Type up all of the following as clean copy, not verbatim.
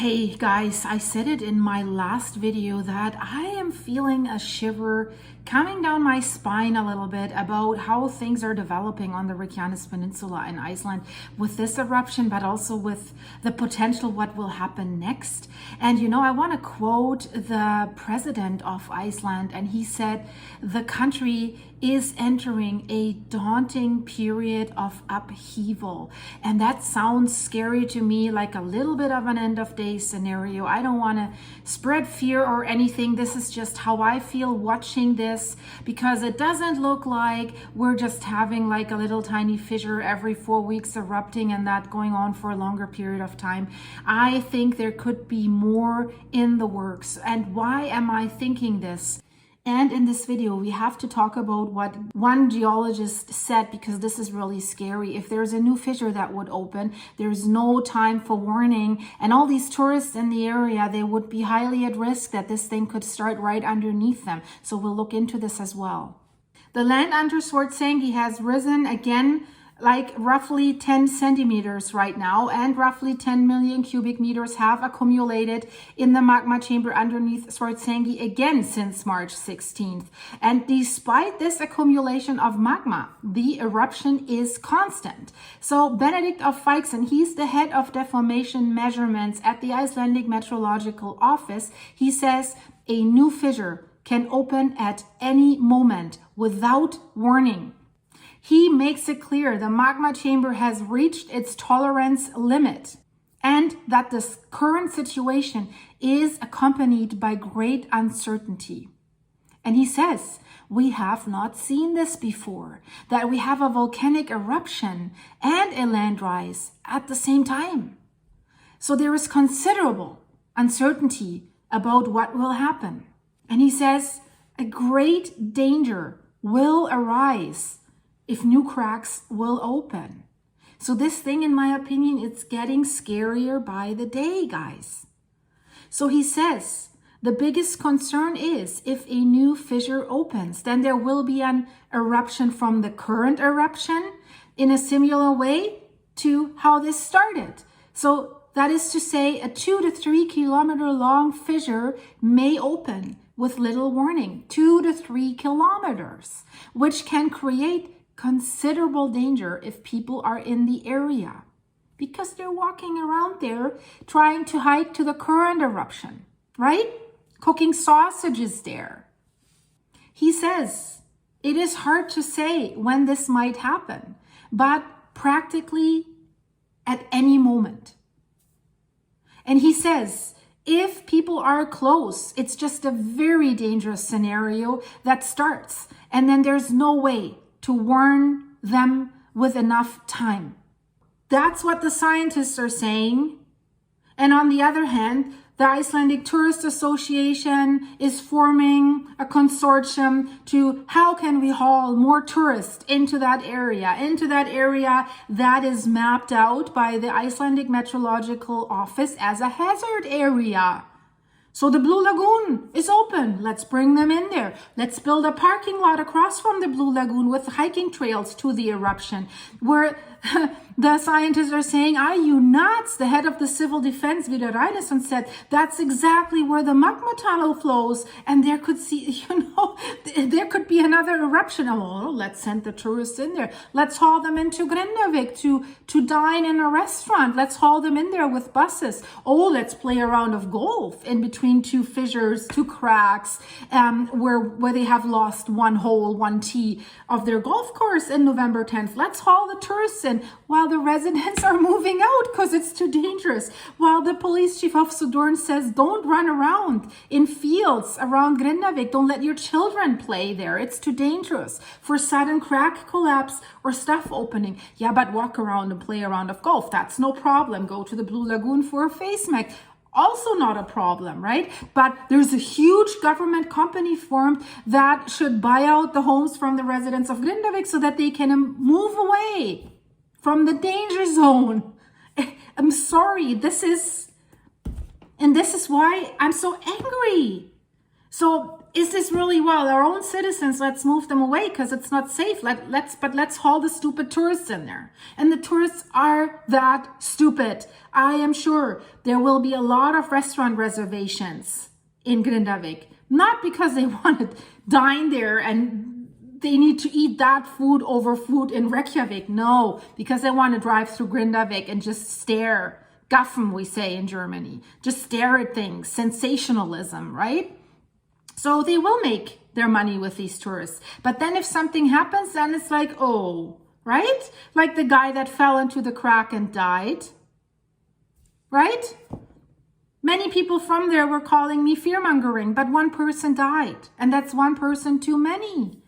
Hey guys, I said it in my last video that I am feeling a shiver coming down my spine a little bit about how things are developing on the Reykjanes Peninsula in Iceland with this eruption, but also with the potential what will happen next. And I want to quote the president of Iceland, and he said the country is entering a daunting period of upheaval. And that sounds scary to me, like a little bit of an end of day scenario. I don't want to spread fear or anything. This is just how I feel watching this, because it doesn't look like we're just having like a little tiny fissure every 4 weeks erupting and that going on for a longer period of time. I think there could be more in the works. And why am I thinking this? And in this video, we have to talk about what one geologist said, because this is really scary. If there's a new fissure that would open, there's no time for warning. And all these tourists in the area, they would be highly at risk that this thing could start right underneath them. So we'll look into this as well. The land under Swartsengi has risen again, like roughly 10 centimeters right now, and roughly 10 million cubic meters have accumulated in the magma chamber underneath Swartsengi again since March 16th. And despite this accumulation of magma, the eruption is constant. So Benedict of Feixen, he's the head of deformation measurements at the Icelandic Meteorological Office. He says a new fissure can open at any moment without warning. He makes it clear the magma chamber has reached its tolerance limit and that this current situation is accompanied by great uncertainty. And he says, we have not seen this before, that we have a volcanic eruption and a land rise at the same time. So there is considerable uncertainty about what will happen. And he says, a great danger will arise if new cracks will open. So this thing, in my opinion, it's getting scarier by the day, guys. So he says, the biggest concern is if a new fissure opens, then there will be an eruption from the current eruption in a similar way to how this started. So that is to say, a 2 to 3 kilometer long fissure may open with little warning, 2 to 3 kilometers, which can create considerable danger if people are in the area, because they're walking around there trying to hike to the current eruption, right? Cooking sausages there. He says, it is hard to say when this might happen, but practically at any moment. And he says, if people are close, it's just a very dangerous scenario that starts, and then there's no way to warn them with enough time. That's what the scientists are saying. And on the other hand, the Icelandic Tourist Association is forming a consortium to how can we haul more tourists into that area that is mapped out by the Icelandic Meteorological Office as a hazard area. So the Blue Lagoon is open. Let's bring them in there. Let's build a parking lot across from the Blue Lagoon with hiking trails to the eruption, where the scientists are saying, are you nuts? The head of the civil defense, Reykjanes, said that's exactly where the magma tunnel flows, and there could there could be another eruption. Oh, let's send the tourists in there. Let's haul them into Grindavik to dine in a restaurant. Let's haul them in there with buses. Oh, let's play a round of golf in between two fissures, two cracks, where they have lost one hole, one tee of their golf course in November 10th. Let's haul the tourists in while the residents are moving out because it's too dangerous. While the police chief of Sudorn says, don't run around in fields around Grindavik. Don't let your children play there. It's too dangerous for sudden crack collapse or stuff opening. Yeah, but walk around and play a round of golf. That's no problem. Go to the Blue Lagoon for a face mask. Also not a problem, right? But there's a huge government company formed that should buy out the homes from the residents of Grindavik so that they can move away from the danger zone. I'm sorry, this is why I'm so angry. So is this really, well, our own citizens, let's move them away because it's not safe. Let's haul the stupid tourists in there. And the tourists are that stupid. I am sure there will be a lot of restaurant reservations in Grindavik, not because they want to dine there and they need to eat that food over food in Reykjavik. No, because they want to drive through Grindavik and just stare. Gaffen, we say in Germany. Just stare at things. Sensationalism, right? So they will make their money with these tourists. But then if something happens, then it's like, oh, right? Like the guy that fell into the crack and died, right? Many people from there were calling me fear-mongering, but one person died. And that's one person too many.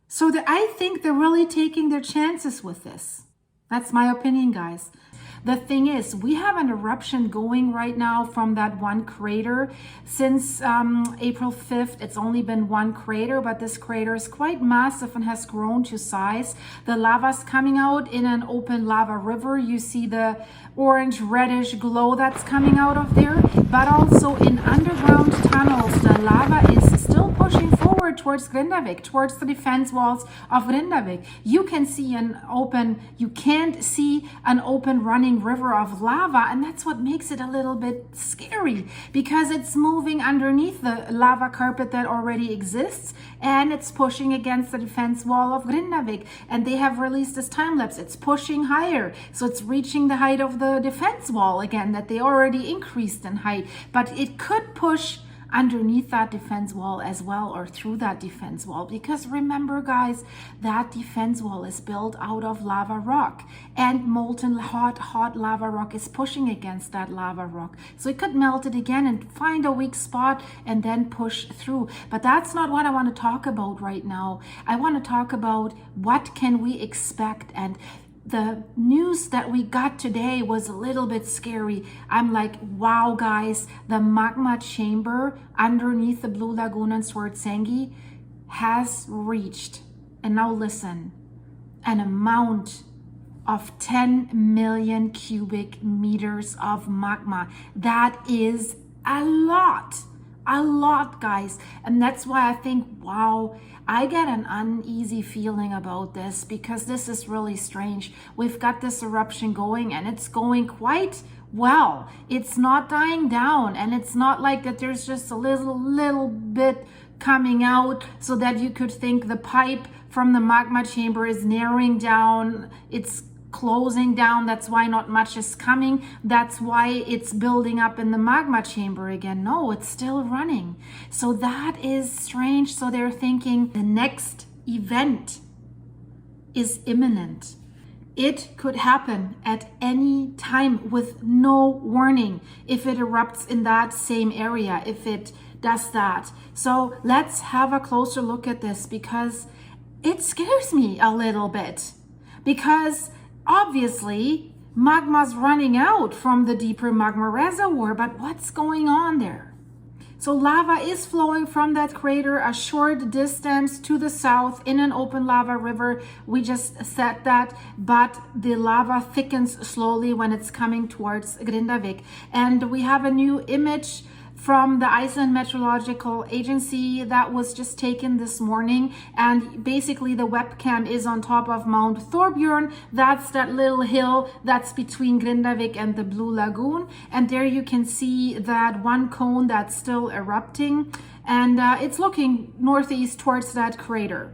So I think they're really taking their chances with this. That's my opinion, guys. The thing is, we have an eruption going right now from that one crater. Since April 5th, it's only been one crater, but this crater is quite massive and has grown to size. The lava's coming out in an open lava river. You see the orange reddish glow that's coming out of there, but also in underground tunnels, the lava is still pushing forward towards Grindavik, towards the defense walls of Grindavik. You can't see an open running river of lava, and that's what makes it a little bit scary, because it's moving underneath the lava carpet that already exists, and it's pushing against the defense wall of Grindavik. And they have released this time lapse. It's pushing higher, so it's reaching the height of the defense wall again that they already increased in height, but it could push underneath that defense wall as well, or through that defense wall, because remember, guys, that defense wall is built out of lava rock, and molten hot lava rock is pushing against that lava rock, so it could melt it again and find a weak spot and then push through. But that's not what I want to talk about right now. I want to talk about what can we expect. And the news that we got today was a little bit scary. I'm like, wow, guys, the magma chamber underneath the Blue Lagoon and Swartsengi has reached, and now listen, an amount of 10 million cubic meters of magma. That is a lot, guys. And that's why I think, wow, I get an uneasy feeling about this, because this is really strange. We've got this eruption going, and it's going quite well. It's not dying down, and it's not like that there's just a little bit coming out so that you could think the pipe from the magma chamber is narrowing down. It's closing down. That's why not much is coming. That's why it's building up in the magma chamber again. No, it's still running. So that is strange. So they're thinking the next event is imminent. It could happen at any time with no warning if it erupts in that same area, if it does that. So let's have a closer look at this, because it scares me a little bit, because obviously magma's running out from the deeper magma reservoir, but what's going on there? So lava is flowing from that crater a short distance to the south in an open lava river. We just said that, but the lava thickens slowly when it's coming towards Grindavik. And we have a new image from the Iceland Meteorological Agency that was just taken this morning, and basically the webcam is on top of Mount Thorbjorn. That's that little hill that's between Grindavik and the Blue Lagoon, and there you can see that one cone that's still erupting, and it's looking northeast towards that crater.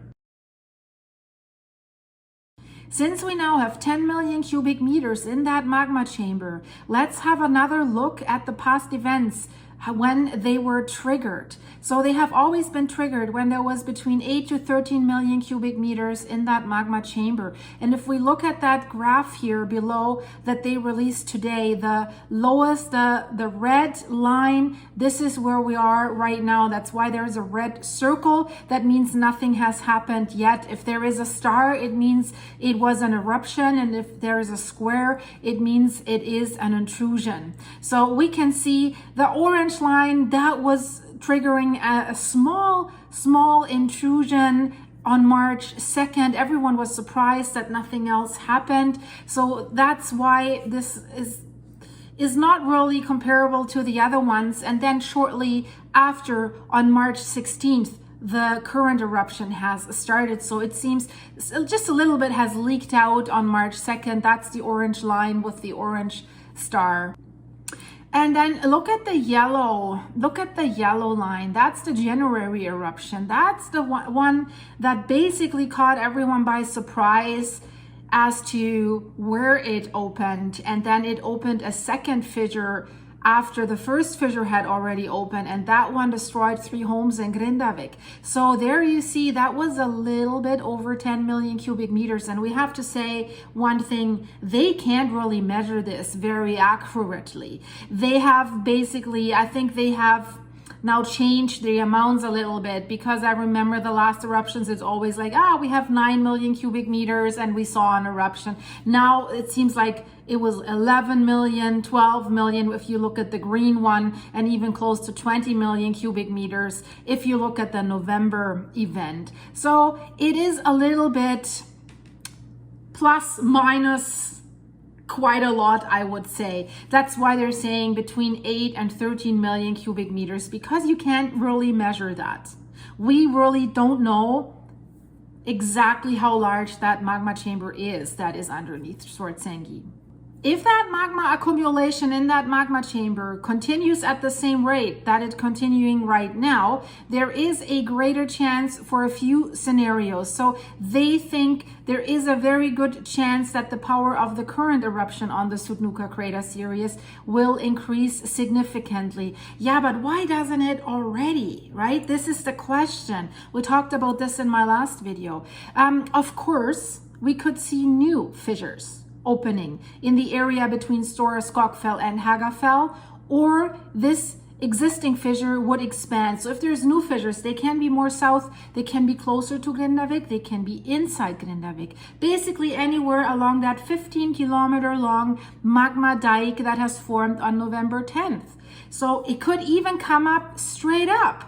Since we now have 10 million cubic meters in that magma chamber, let's have another look at the past events when they were triggered. So they have always been triggered when there was between 8 to 13 million cubic meters in that magma chamber. And if we look at that graph here below that they released today, the lowest, the red line, this is where we are right now. That's why there's a red circle. That means nothing has happened yet. If there is a star, it means it was an eruption. And if there is a square, it means it is an intrusion. So we can see the orange line that was triggering a small intrusion on March 2nd. Everyone was surprised that nothing else happened. So that's why this is not really comparable to the other ones. And then shortly after, on March 16th, the current eruption has started. So it seems just a little bit has leaked out on March 2nd. That's the orange line with the orange star. And then look at the yellow line. That's the January eruption. That's the one that basically caught everyone by surprise as to where it opened. And then it opened a second fissure after the first fissure had already opened, and that one destroyed 3 homes in Grindavik. So there you see, that was a little bit over 10 million cubic meters. And we have to say one thing, they can't really measure this very accurately. They have basically, I think they have now changed the amounts a little bit, because I remember the last eruptions, it's always like, we have 9 million cubic meters and we saw an eruption. Now it seems like it was 11 million, 12 million if you look at the green one, and even close to 20 million cubic meters if you look at the November event. So it is a little bit plus minus quite a lot, I would say. That's why they're saying between 8 and 13 million cubic meters, because you can't really measure that. We really don't know exactly how large that magma chamber is that is underneath Swartsengi. If that magma accumulation in that magma chamber continues at the same rate that it's continuing right now, there is a greater chance for a few scenarios. So they think there is a very good chance that the power of the current eruption on the Sutnuka crater series will increase significantly. Yeah, but why doesn't it already, right? This is the question. We talked about this in my last video. Of course, we could see new fissures opening in the area between Stora Skogfell and Hagafell, or this existing fissure would expand. So if there's new fissures, they can be more south, they can be closer to Grindavik, they can be inside Grindavik, basically anywhere along that 15-kilometer long magma dike that has formed on November 10th. So it could even come up straight up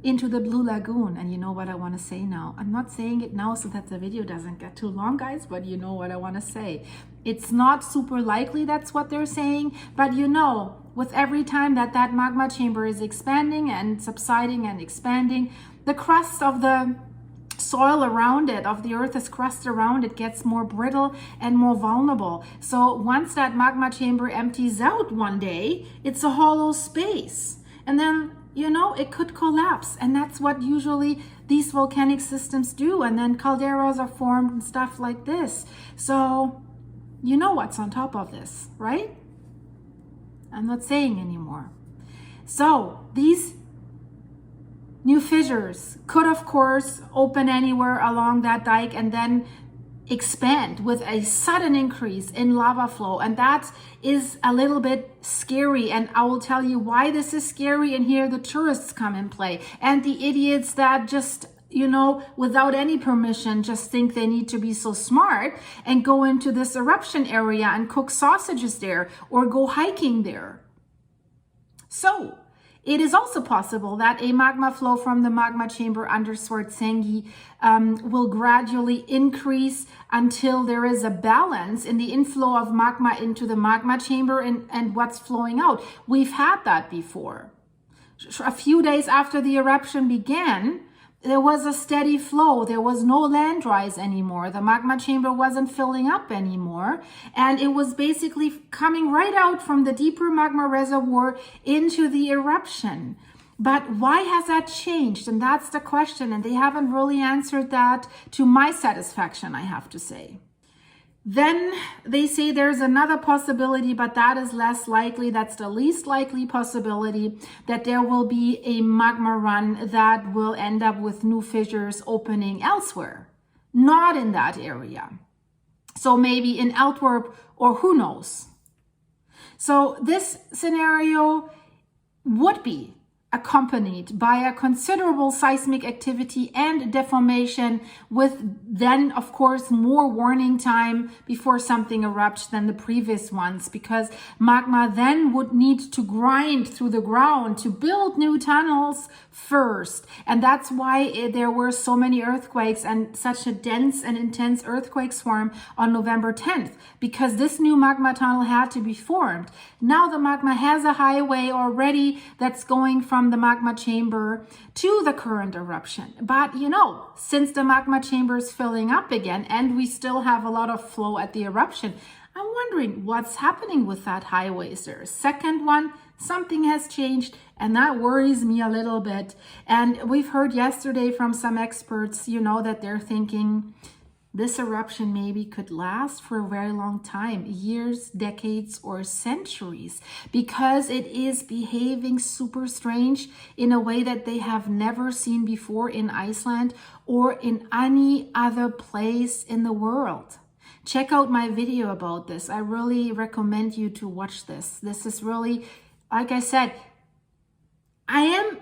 into the Blue Lagoon. And you know what I want to say now. I'm not saying it now so that the video doesn't get too long, guys, but you know what I want to say. It's not super likely that's what they're saying, but you know, with every time that that magma chamber is expanding and subsiding and expanding, the crust of the soil around it, of the Earth's crust around it, gets more brittle and more vulnerable. So once that magma chamber empties out one day, it's a hollow space. And then, you know, it could collapse. And that's what usually these volcanic systems do. And then calderas are formed and stuff like this. So you know what's on top of this, right? I'm not saying anymore. So these new fissures could, of course, open anywhere along that dike and then expand with a sudden increase in lava flow. And that is a little bit scary. And I will tell you why this is scary. And here the tourists come in play, and the idiots that just, you know, without any permission, just think they need to be so smart and go into this eruption area and cook sausages there or go hiking there. So it is also possible that a magma flow from the magma chamber under Swartsengi will gradually increase until there is a balance in the inflow of magma into the magma chamber and what's flowing out. We've had that before. A few days after the eruption began, there was a steady flow. There was no land rise anymore. The magma chamber wasn't filling up anymore. And it was basically coming right out from the deeper magma reservoir into the eruption. But why has that changed? And that's the question. And they haven't really answered that to my satisfaction, I have to say. Then they say there's another possibility, but that is less likely. That's the least likely possibility, that there will be a magma run that will end up with new fissures opening elsewhere, not in that area. So maybe in Antwerp, or who knows. So this scenario would be accompanied by a considerable seismic activity and deformation, with then of course more warning time before something erupts than the previous ones, because magma then would need to grind through the ground to build new tunnels first. And that's why there were so many earthquakes and such a dense and intense earthquake swarm on November 10th, because this new magma tunnel had to be formed. Now the magma has a highway already that's going from the magma chamber to the current eruption. But you know, since the magma chamber is filling up again and we still have a lot of flow at the eruption, I'm wondering what's happening with that highway. Is there a second one? Something has changed, and that worries me a little bit. And we've heard yesterday from some experts, you know, that they're thinking this eruption maybe could last for a very long time, years, decades, or centuries, because it is behaving super strange in a way that they have never seen before in Iceland or in any other place in the world. Check out my video about this. I really recommend you to watch this. This is really, like I said, I am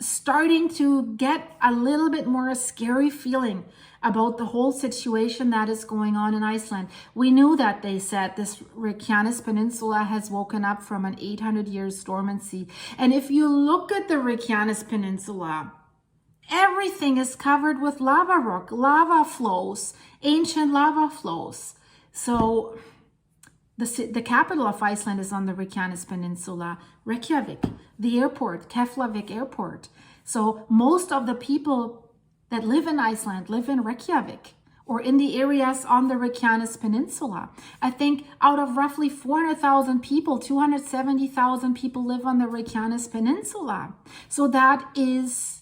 starting to get a little bit more scary feeling about the whole situation that is going on in Iceland. We knew that, they said, this Reykjanes Peninsula has woken up from an 800-year dormancy. And if you look at the Reykjanes Peninsula, everything is covered with lava rock, lava flows, ancient lava flows. So the capital of Iceland is on the Reykjanes Peninsula, Reykjavik, the airport, Keflavik airport. So most of the people that live in Iceland live in Reykjavik or in the areas on the Reykjanes Peninsula. I think out of roughly 400,000 people, 270,000 people live on the Reykjanes Peninsula. So that is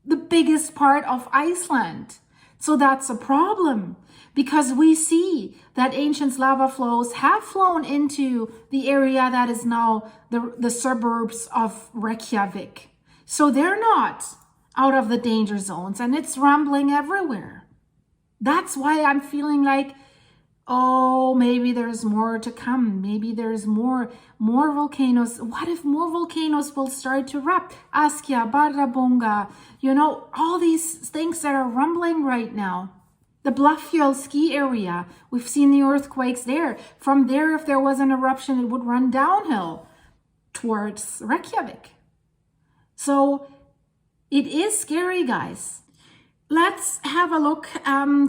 the biggest part of Iceland. So that's a problem, because we see that ancient lava flows have flown into the area that is now the suburbs of Reykjavik. So they're not out of the danger zones, and it's rumbling everywhere. That's why I'm feeling like, oh, maybe there's more to come. Maybe there's more volcanoes. What if more volcanoes will start to erupt? Askja, Barabunga, you know, all these things that are rumbling right now. The Bluffjell ski area, we've seen the earthquakes there. From there, if there was an eruption, it would run downhill towards Reykjavik. So it is scary, guys. Let's have a look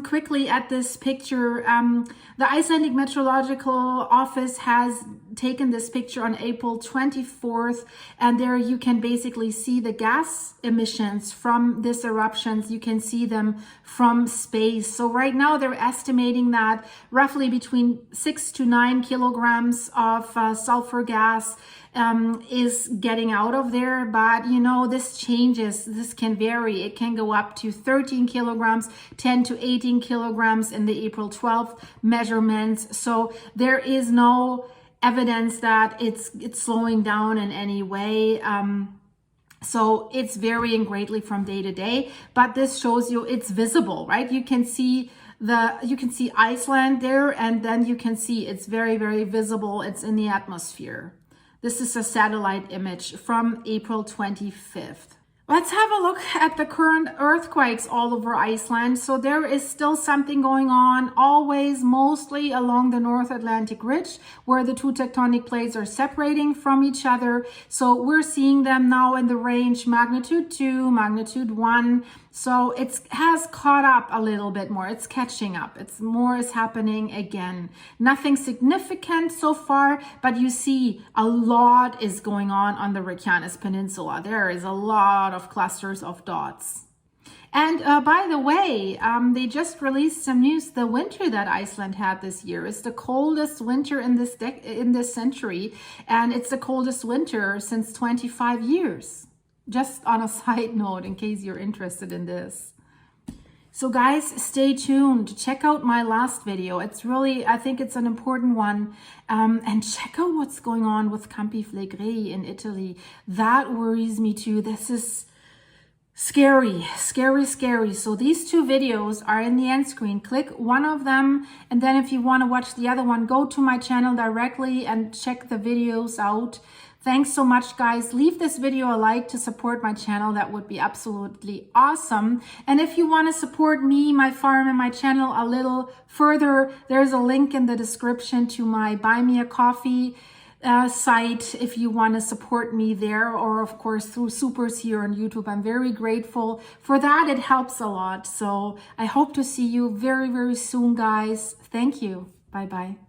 quickly at this picture. The Icelandic Meteorological Office has taken this picture on April 24th, and there you can basically see the gas emissions from this eruptions. You can see them from space. So right now they're estimating that roughly between 6 to 9 kilograms of sulfur gas is getting out of there. But you know, this changes, this can vary. It can go up to 13 kilograms, 10 to 18 kilograms in the April 12th measurements. So there is no evidence that it's slowing down in any way. So it's varying greatly from day to day, but this shows you it's visible, right? You can see Iceland there, and then you can see it's very, very visible. It's in the atmosphere. This is a satellite image from April 25th. Let's have a look at the current earthquakes all over Iceland. So there is still something going on, always mostly along the North Atlantic Ridge, where the two tectonic plates are separating from each other. So we're seeing them now in the range magnitude 2, magnitude 1. So it has caught up a little bit more. It's catching up. More is happening again. Nothing significant so far, but you see a lot is going on the Reykjanes Peninsula. There is a lot of clusters of dots. And by the way, they just released some news. The winter that Iceland had this year is the coldest winter in this century, and it's the coldest winter since 25 years. Just on a side note, in case you're interested in this. So guys, stay tuned. Check out my last video. It's really, I think it's an important one. And check out what's going on with Campi Flegrei in Italy. That worries me too. This is scary, scary, scary. So these two videos are in the end screen. Click one of them, and then if you want to watch the other one, go to my channel directly and check the videos out. Thanks so much, guys. Leave this video a like to support my channel. That would be absolutely awesome. And if you want to support me, my farm, and my channel a little further, there's a link in the description to my Buy Me a Coffee site if you want to support me there, or of course through supers here on YouTube. I'm very grateful for that. It helps a lot. So I hope to see you very, very soon, guys. Thank you. Bye-bye.